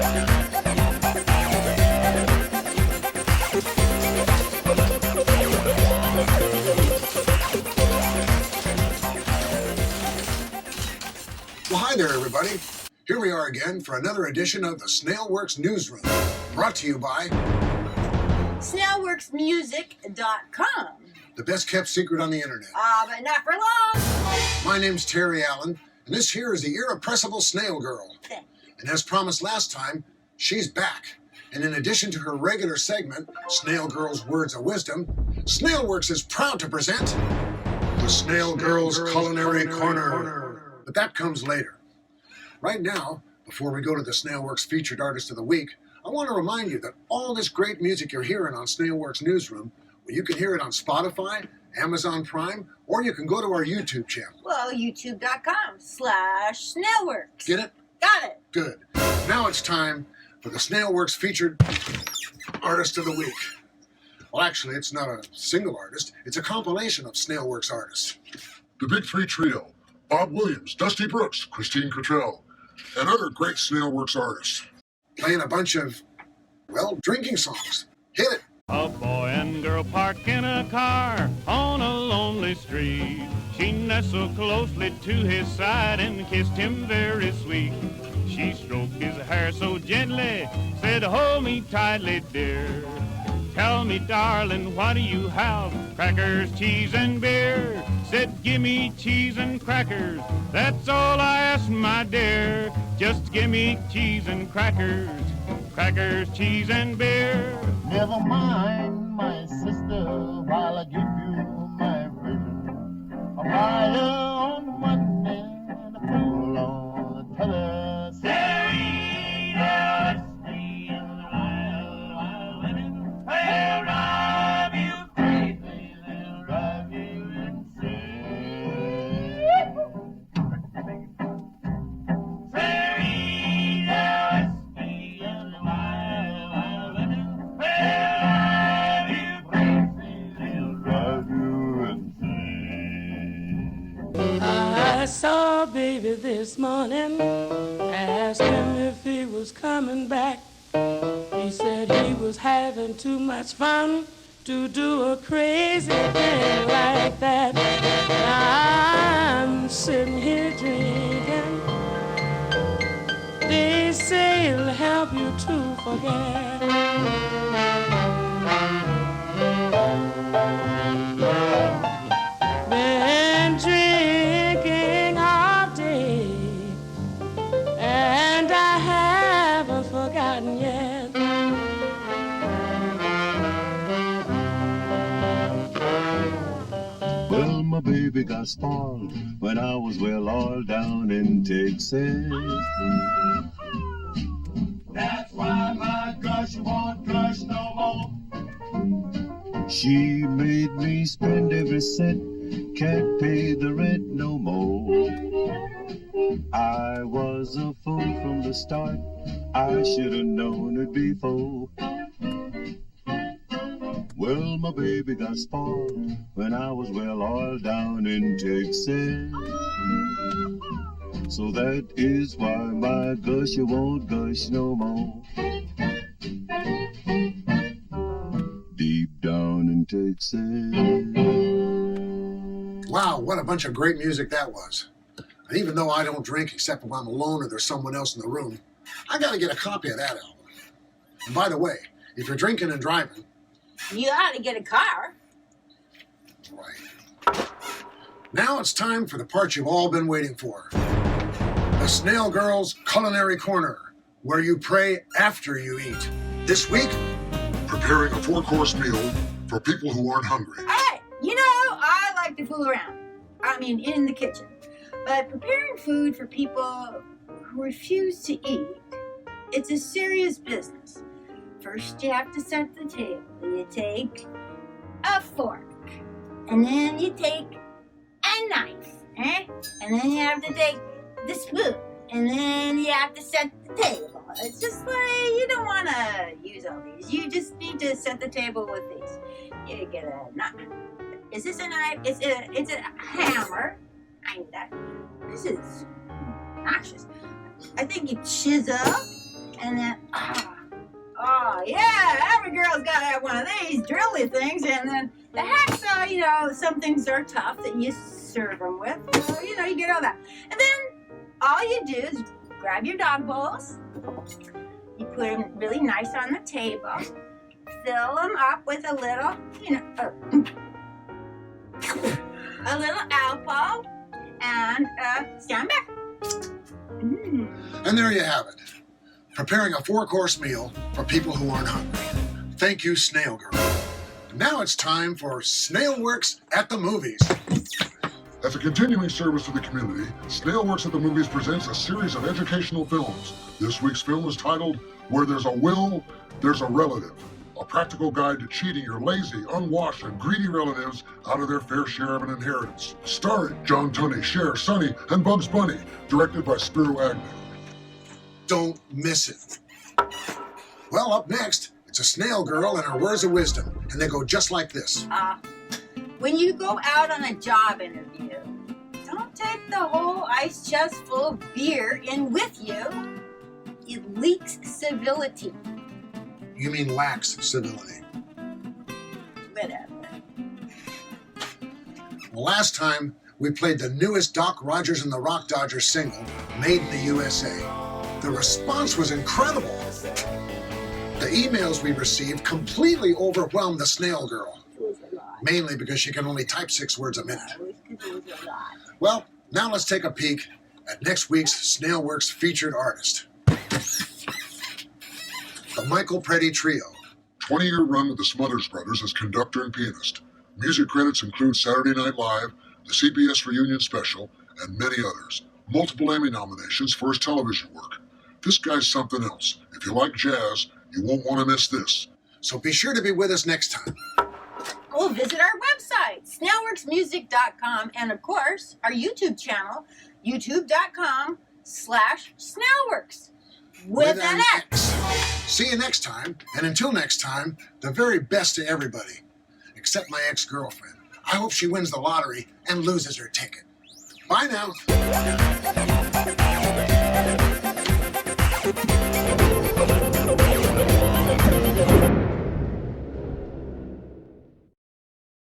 Well, hi there, everybody. Here we are again for another edition of the SnailWorx Newsroom, brought to you by SnailWorxMusic.com. the best-kept secret on the internet. But not for long. My name's Terry Allan, and this here is the irrepressible Snail Girl. And as promised last time, she's back. And in addition to her regular segment, Snail Girl's Words of Wisdom, SnailWorx is proud to present the Snail Girl's Culinary Corner. But that comes later. Right now, before we go to the SnailWorx Featured Artist of the Week, I want to remind you that all this great music you're hearing on SnailWorx Newsroom, well, you can hear it on Spotify, Amazon Prime, or you can go to our YouTube channel. Well, youtube.com/SnailWorx. Get it? Got it. Good. Now it's time for the SnailWorx Featured Artist of the Week. Well, actually, it's not a single artist. It's a compilation of SnailWorx artists. The Big Three Trio: Bob Williams, Dusty Brooks, Christine Cottrell, and other great SnailWorx artists. Playing a bunch of, well, drinking songs. Hit it. A boy and girl park in a car on a lonely street. She nestled closely to his side and kissed him very sweet. She stroked his hair so gently, said, "Hold me tightly, dear. Tell me, darling, what do you have? Crackers, cheese, and beer." Said, "Give me cheese and crackers. That's all I ask, my dear. Just give me cheese and crackers. Crackers, cheese, and beer." Never mind, my sister, while I give you my vision. A fire on one end and a pool on the other. I saw baby this morning, asked him if he was coming back. He said he was having too much fun to do a crazy thing like that. Now I'm sitting here drinking. They say it'll help you to forget. Been drinking all day, and I haven't forgotten yet. Well, my baby got spoiled when I was all down in Texas. That's why my gush won't gush no more. She made me spend every cent, can't pay the rent no more. I was a fool from the start, I should have known it before. Well, my baby got spoiled when I was all down in Texas. So that is why my gusher won't gush no more. Deep down in Texas. Wow, what a bunch of great music that was. And even though I don't drink except when I'm alone or there's someone else in the room, I got to get a copy of that album. And by the way, if you're drinking and driving, You ought to get a car. right. Now it's time for the part you've all been waiting for. The Snail Girl's Culinary Corner, where you pray after you eat. This week, Preparing a 4-course meal for people who aren't hungry. Hey, you know, I like to fool around. I mean, in the kitchen. But preparing food for people who refuse to eat, it's a serious business. First, you have to set the table. You take a fork, and then you take a knife, and then you have to take the spoon, and then you have to set the table. It's just like, you don't want to use all these. You just need to set the table with these. You get a knife. Is this a knife? It's a hammer. I need that. This is noxious. I think you chisel, And then, oh yeah, every girl's got to have one of these drilly things. And then the hacksaw, you know, some things are tough that you serve them with. So, you know, you get all that. And then all you do is grab your dog bowls. You put them really nice on the table. Fill them up with a little, you know, a little alpo. And stand back. And there you have it. Preparing a 4-course meal for people who aren't hungry. Thank you, Snail Girl. Now it's time for SnailWorx at the Movies. As a continuing service to the community, SnailWorx at the Movies presents a series of educational films. This week's film is titled Where There's a Will, There's a Relative. A practical guide to cheating your lazy, unwashed, and greedy relatives out of their fair share of an inheritance. Starring John Tunney, Cher, Sonny, and Bugs Bunny. Directed by Spiro Agnew. Don't miss it. Well, up next, it's a snail girl and her words of wisdom, and they go just like this. When you go out on a job interview, don't take the whole ice chest full of beer in with you. It leaks civility. You mean lacks civility. Whatever. Well, last time, we played the newest Doc Rogers and the Rock Dodgers single, Made in the USA. The response was incredible. The emails we received completely overwhelmed the snail girl. It was a lot. Mainly because she can only type 6 words a minute. It was a lot. Well, now let's take a peek at next week's SnailWorx featured artist. The Michael Preddy Trio. 20-year run with the Smothers Brothers as conductor and pianist. Music credits include Saturday Night Live, the CBS Reunion Special, and many others. Multiple Emmy nominations for his television work. This guy's something else. If you like jazz, you won't want to miss this. So be sure to be with us next time. Or visit our website, snailworxmusic.com, and of course, our YouTube channel, youtube.com/snailworx. With an X. See you next time, and until next time, the very best to everybody. Except my ex-girlfriend. I hope she wins the lottery and loses her ticket. Bye now.